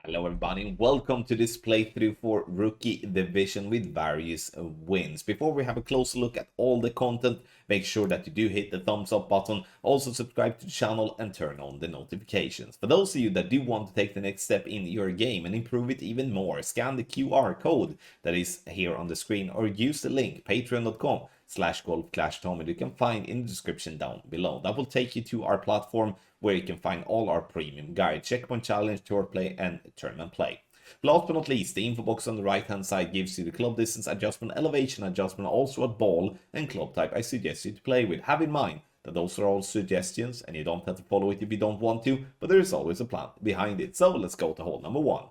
Hello everybody and welcome to this playthrough for Rookie Division with various wins. Before we have a closer look at all the content, make sure that you do hit the thumbs up button, also subscribe to the channel and turn on the notifications. For those of you that do want to take the next step in your game and improve it even more, scan the QR code that is here on the screen or use the link patreon.com/golfclashtom you can find in the description down below. That will take you to our platform where you can find all our premium guides, checkpoint challenge, tour play, and tournament play. Last but not least, the info box on the right hand side gives you the club distance adjustment, elevation adjustment, also what ball and club type I suggest you to play with. Have in mind that those are all suggestions and you don't have to follow it if you don't want to, but there is always a plan behind it. So let's go to hole number 1.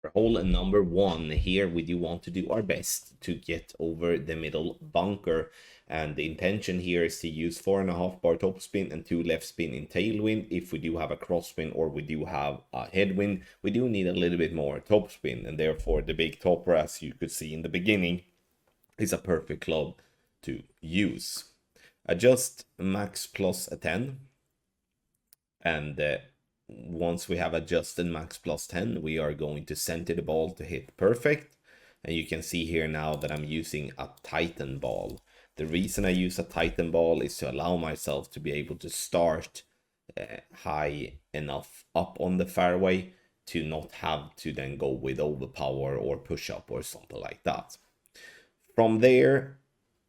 For hole number 1 here, we do want to do our best to get over the middle bunker, and the intention here is to use 4.5 bar topspin and 2 left spin in tailwind. If we do have a crosswind or we do have a headwind, we do need a little bit more topspin, and therefore the big topper, as you could see in the beginning, is a perfect club to use. Adjust max plus a 10, and once we have adjusted max plus 10, we are going to center the ball to hit perfect. And you can see here now that I'm using a Titan ball. The reason I use a Titan ball is to allow myself to be able to start high enough up on the fairway to not have to then go with overpower or push up or something like that. From there,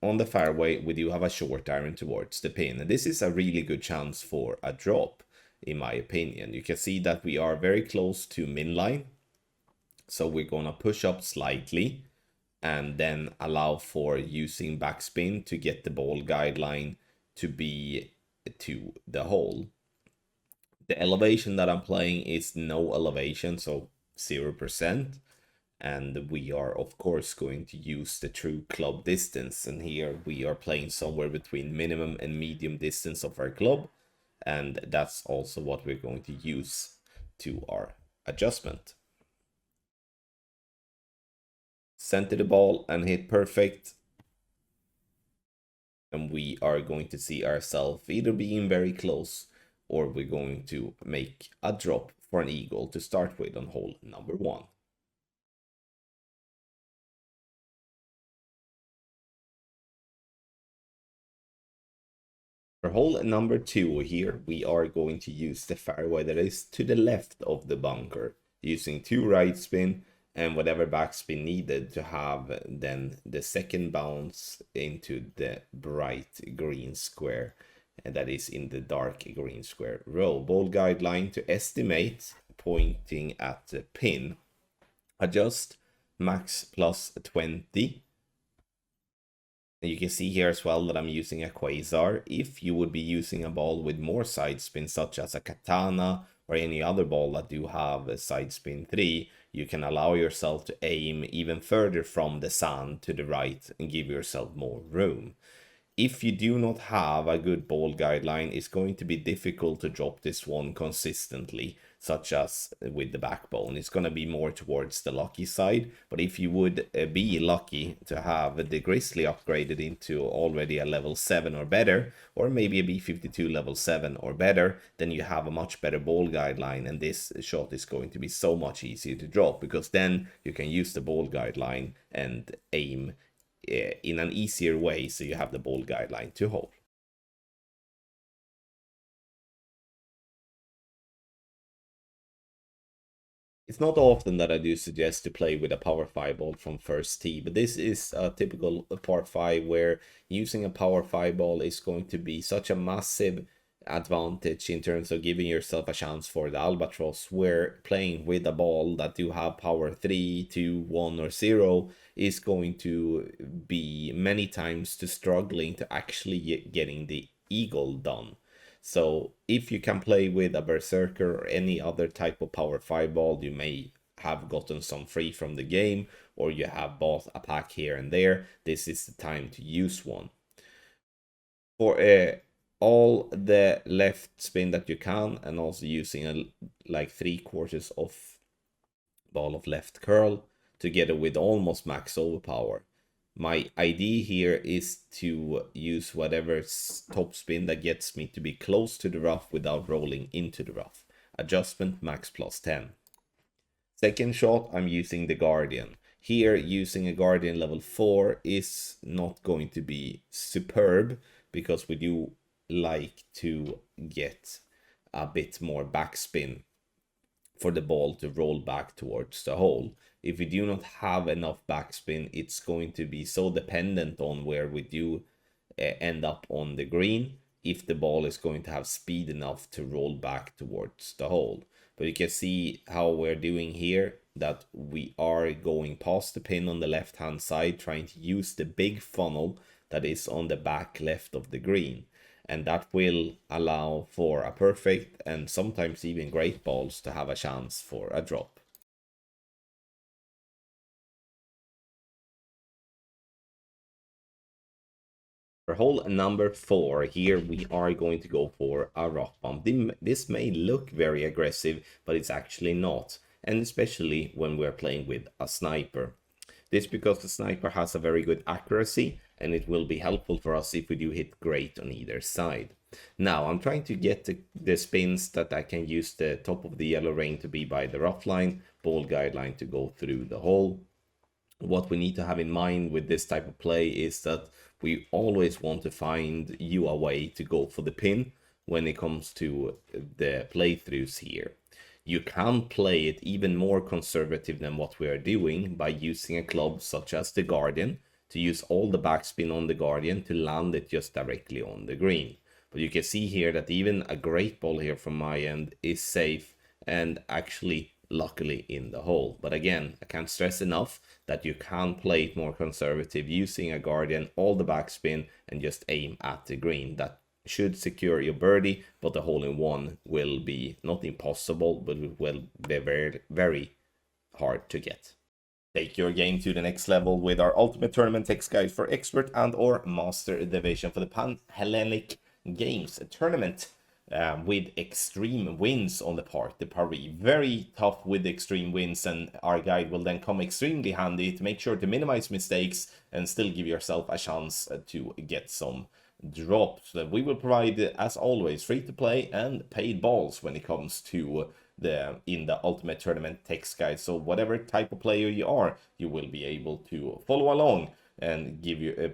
on the fairway, we do have a short iron towards the pin. And this is a really good chance for a drop, in my opinion. You can see that we are very close to min line, so we're gonna push up slightly and then allow for using backspin to get the ball guideline to be to the hole. The elevation that I'm playing is no elevation, so 0%, and we are of course going to use the true club distance, and here we are playing somewhere between minimum and medium distance of our club. And that's also what we're going to use to our adjustment. Center the ball and hit perfect. And we are going to see ourselves either being very close or we're going to make a drop for an eagle to start with on hole number 1. For hole number 2 here, we are going to use the fairway that is to the left of the bunker, using 2 right spin and whatever backspin needed to have then the second bounce into the bright green square, and that is in the dark green square row. Ball guideline to estimate, pointing at the pin. Adjust max plus 20. You can see here as well that I'm using a quasar. If you would be using a ball with more side spin, such as a katana or any other ball that do have a side spin 3, you can allow yourself to aim even further from the sand to the right and give yourself more room. If you do not have a good ball guideline, it's going to be difficult to drop this one consistently, such as with the backbone. It's going to be more towards the lucky side, but if you would be lucky to have the Grizzly upgraded into already a level 7 or better, or maybe a B52 level 7 or better, then you have a much better ball guideline, and this shot is going to be so much easier to drop, because then you can use the ball guideline and aim in an easier way, so you have the ball guideline to hold. It's not often that I do suggest to play with a power 5 ball from first tee, but this is a typical par 5 where using a power 5 ball is going to be such a massive advantage in terms of giving yourself a chance for the albatross, where playing with a ball that do have power 3, 2, 1 or 0 is going to be many times to struggling to actually getting the eagle done. So if you can play with a berserker or any other type of power 5 ball, you may have gotten some free from the game, or you have bought a pack here and there. This is the time to use one. For all the left spin that you can, and also using a like 3/4 of ball of left curl together with almost max overpower. My idea here is to use whatever top spin that gets me to be close to the rough without rolling into the rough. Adjustment max plus 10. Second shot, I'm using the Guardian. Here, using a Guardian level 4 is not going to be superb because we do like to get a bit more backspin for the ball to roll back towards the hole. If we do not have enough backspin, it's going to be so dependent on where we do end up on the green if the ball is going to have speed enough to roll back towards the hole. But you can see how we're doing here, that we are going past the pin on the left hand side, trying to use the big funnel that is on the back left of the green. And that will allow for a perfect and sometimes even great balls to have a chance for a drop. For hole number 4, here we are going to go for a rock bump. This may look very aggressive, but it's actually not. And especially when we're playing with a sniper. This because the sniper has a very good accuracy, and it will be helpful for us if we do hit great on either side. Now, I'm trying to get the spins that I can use the top of the yellow ring to be by the rough line, ball guideline to go through the hole. What we need to have in mind with this type of play is that we always want to find you a way to go for the pin when it comes to the playthroughs here. You can play it even more conservative than what we are doing by using a club such as the Guardian to use all the backspin on the Guardian to land it just directly on the green. But you can see here that even a great ball here from my end is safe and actually luckily in the hole. But again, I can't stress enough that you can play it more conservative using a Guardian, all the backspin, and just aim at the green. That should secure your birdie, but the hole-in-one will be not impossible, but it will be very, very hard to get. Take your game to the next level with our Ultimate Tournament text guide for Expert and or Master Division for the Panhellenic Games Tournament. With extreme winds on the part, the Paris. Very tough with extreme winds, and our guide will then come extremely handy to make sure to minimize mistakes and still give yourself a chance to get some drops. We will provide, as always, free to play and paid balls when it comes to the Ultimate Tournament text guide. So whatever type of player you are, you will be able to follow along and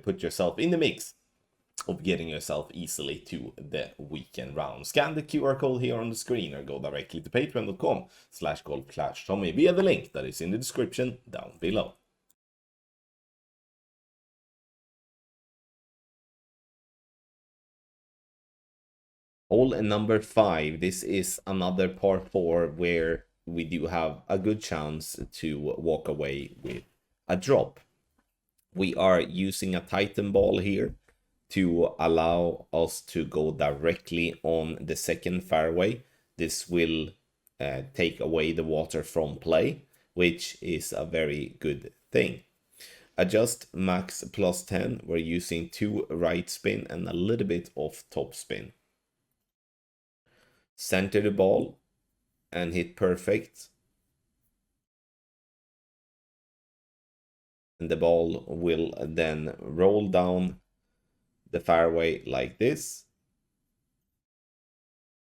put yourself in the mix of getting yourself easily to the weekend round. Scan the QR code here on the screen or go directly to patreon.com/golfclashtommy via the link that is in the description down below. Hole number 5. This is another par 4 where we do have a good chance to walk away with a drop. We are using a Titan ball here to allow us to go directly on the second fairway. This will take away the water from play, which is a very good thing. Adjust max plus 10. We're using 2 right spin and a little bit of top spin. Center the ball and hit perfect. And the ball will then roll down the fairway like this,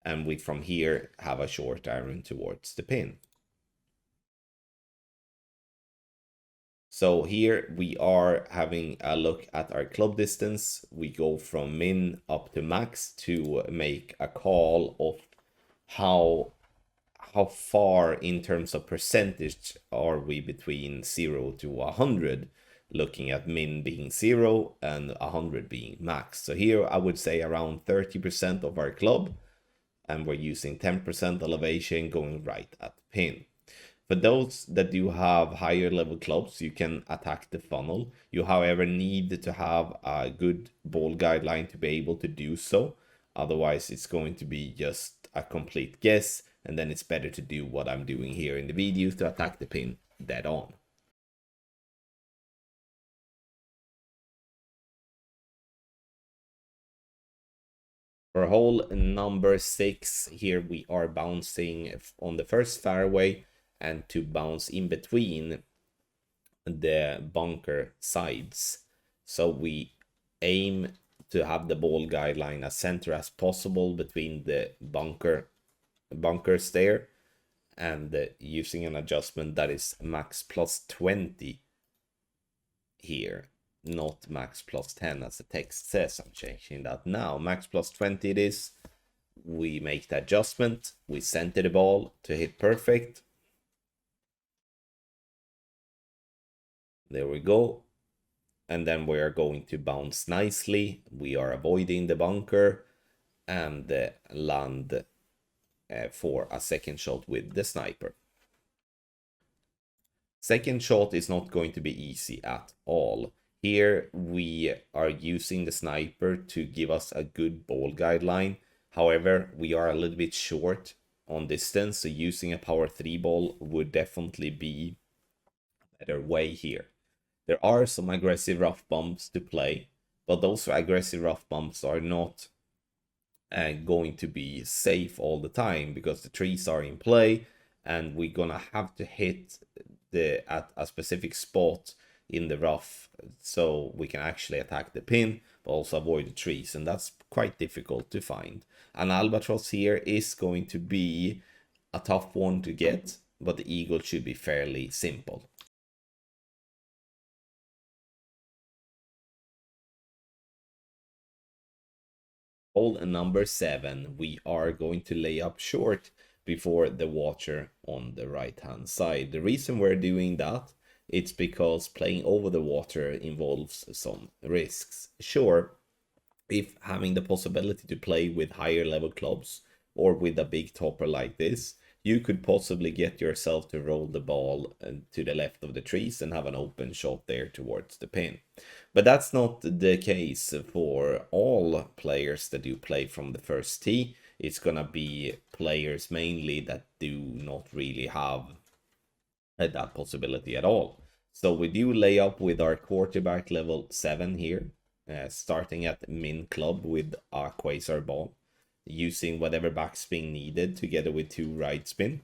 and we from here have a short iron towards the pin. So here we are having a look at our club distance. We go from min up to max to make a call of how far in terms of percentage are we between 0 to 100. Looking at min being 0 and 100 being max. So here I would say around 30% of our club, and we're using 10% elevation going right at the pin. For those that do have higher level clubs, you can attack the funnel. You, however, need to have a good ball guideline to be able to do so. Otherwise, it's going to be just a complete guess, and then it's better to do what I'm doing here in the video to attack the pin dead on. For hole number 6, here we are bouncing on the first fairway and to bounce in between the bunker sides. So we aim to have the ball guideline as center as possible between the bunkers there, and using an adjustment that is max plus 20 here, not max plus 10 as the text says. I'm changing that now. Max plus 20 it is. We make the adjustment, we center the ball to hit perfect. There we go. And then we are going to bounce nicely. We are avoiding the bunker and land for a second shot with the sniper. Second shot is not going to be easy at all. Here we are using the sniper to give us a good ball guideline. However, we are a little bit short on distance, so using a power 3 ball would definitely be a better way here. There are some aggressive rough bumps to play, but those aggressive rough bumps are not going to be safe all the time because the trees are in play and we're gonna have to hit at a specific spot in the rough so we can actually attack the pin but also avoid the trees, and that's quite difficult to find. An albatross here is going to be a tough one to get, but the eagle should be fairly simple. Hole number 7, we are going to lay up short before the water on the right hand side. The reason we're doing that, it's because playing over the water involves some risks. Sure, if having the possibility to play with higher level clubs or with a big topper like this, you could possibly get yourself to roll the ball to the left of the trees and have an open shot there towards the pin. But that's not the case for all players that do play from the first tee. It's gonna be players mainly that do not really have that possibility at all. So we do lay up with our quarterback level 7 here, starting at min club with a quasar ball, using whatever backspin needed together with 2 right spin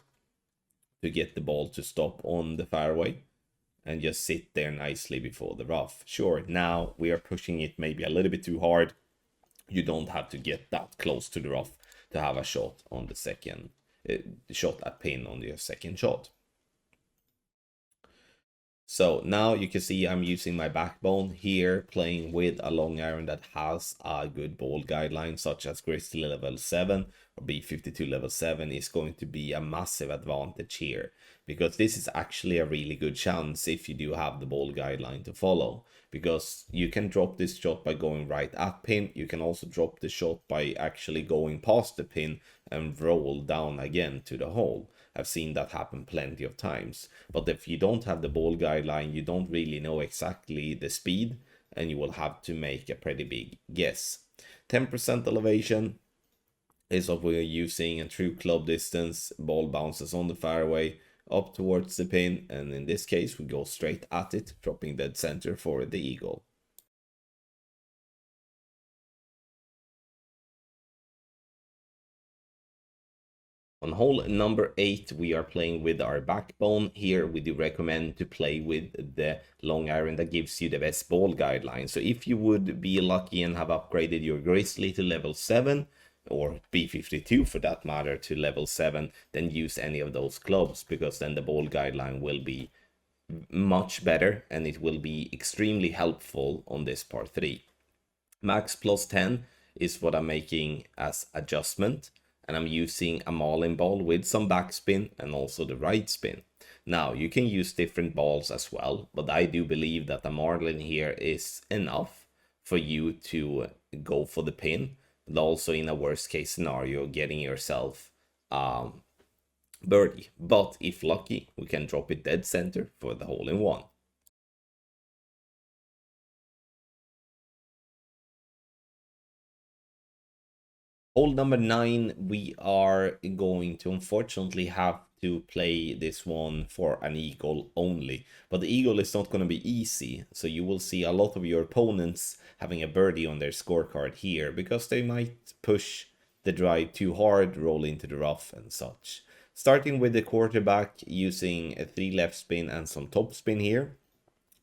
to get the ball to stop on the fairway and just sit there nicely before the rough. Sure, now we are pushing it maybe a little bit too hard. You don't have to get that close to the rough to have a shot on the second shot at pin on your second shot. So now you can see I'm using my backbone here, playing with a long iron that has a good ball guideline, such as Grizzly level 7 or B52 level 7 is going to be a massive advantage here, because this is actually a really good chance if you do have the ball guideline to follow, because you can drop this shot by going right at pin. You can also drop the shot by actually going past the pin and roll down again to the hole. I've seen that happen plenty of times. But if you don't have the ball guideline, you don't really know exactly the speed, and you will have to make a pretty big guess. 10% elevation is what we're using, and true club distance, ball bounces on the fairway up towards the pin, and in this case we go straight at it, dropping dead center for the eagle. On hole number 8, we are playing with our backbone. Here we do recommend to play with the long iron that gives you the best ball guideline. So if you would be lucky and have upgraded your Grizzly to level 7, or B52 for that matter to level 7, then use any of those clubs, because then the ball guideline will be much better and it will be extremely helpful on this par 3. Max plus 10 is what I'm making as adjustment, and I'm using a marlin ball with some backspin and also the right spin. Now you can use different balls as well, but I do believe that the marlin here is enough for you to go for the pin, but also in a worst case scenario getting yourself birdie. But if lucky, we can drop it dead center for the hole in one. Hole number 9, we are going to unfortunately have to play this one for an eagle only. But the eagle is not going to be easy, so you will see a lot of your opponents having a birdie on their scorecard here, because they might push the drive too hard, roll into the rough and such. Starting with the quarterback, using a 3 left spin and some top spin here,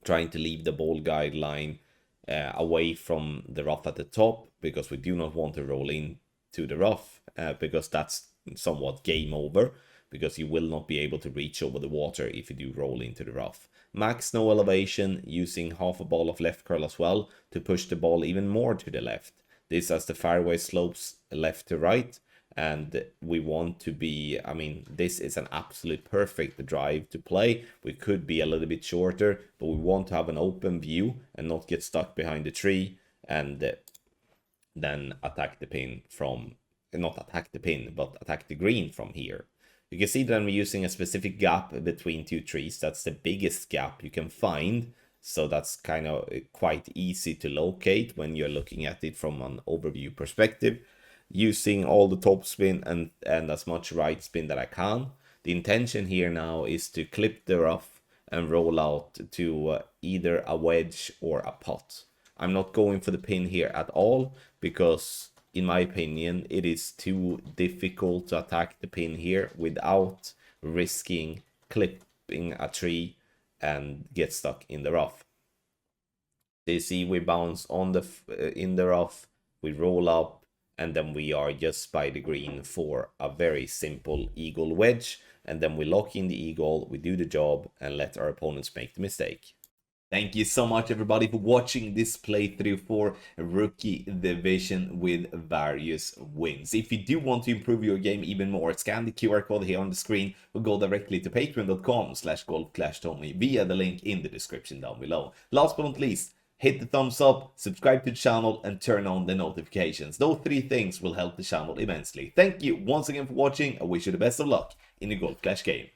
trying to leave the ball guideline away from the rough at the top, because we do not want to roll in to the rough, because that's somewhat game over, because you will not be able to reach over the water if you do roll into the rough. Max no elevation, using half a ball of left curl as well to push the ball even more to the left. This as the fairway slopes left to right, and we want to be, I mean, this is an absolute perfect drive to play. We could be a little bit shorter, but we want to have an open view and not get stuck behind the tree, and then attack the pin from, not attack the pin, but attack the green from here. You can see that I'm using a specific gap between two trees. That's the biggest gap you can find. So that's kind of quite easy to locate when you're looking at it from an overview perspective. Using all the top spin and as much right spin that I can. The intention here now is to clip the rough and roll out to either a wedge or a putt. I'm not going for the pin here at all, because in my opinion it is too difficult to attack the pin here without risking clipping a tree and get stuck in the rough. So you see, we bounce on the in the rough, we roll up, and then we are just by the green for a very simple eagle wedge, and then we lock in the eagle, we do the job, and let our opponents make the mistake. Thank you so much, everybody, for watching this playthrough for Rookie Division with various wins. If you do want to improve your game even more, scan the QR code here on the screen or go directly to patreon.com/golfclashtommy via the link in the description down below. Last but not least, hit the thumbs up, subscribe to the channel, and turn on the notifications. Those 3 things will help the channel immensely. Thank you once again for watching. I wish you the best of luck in the Golf Clash game.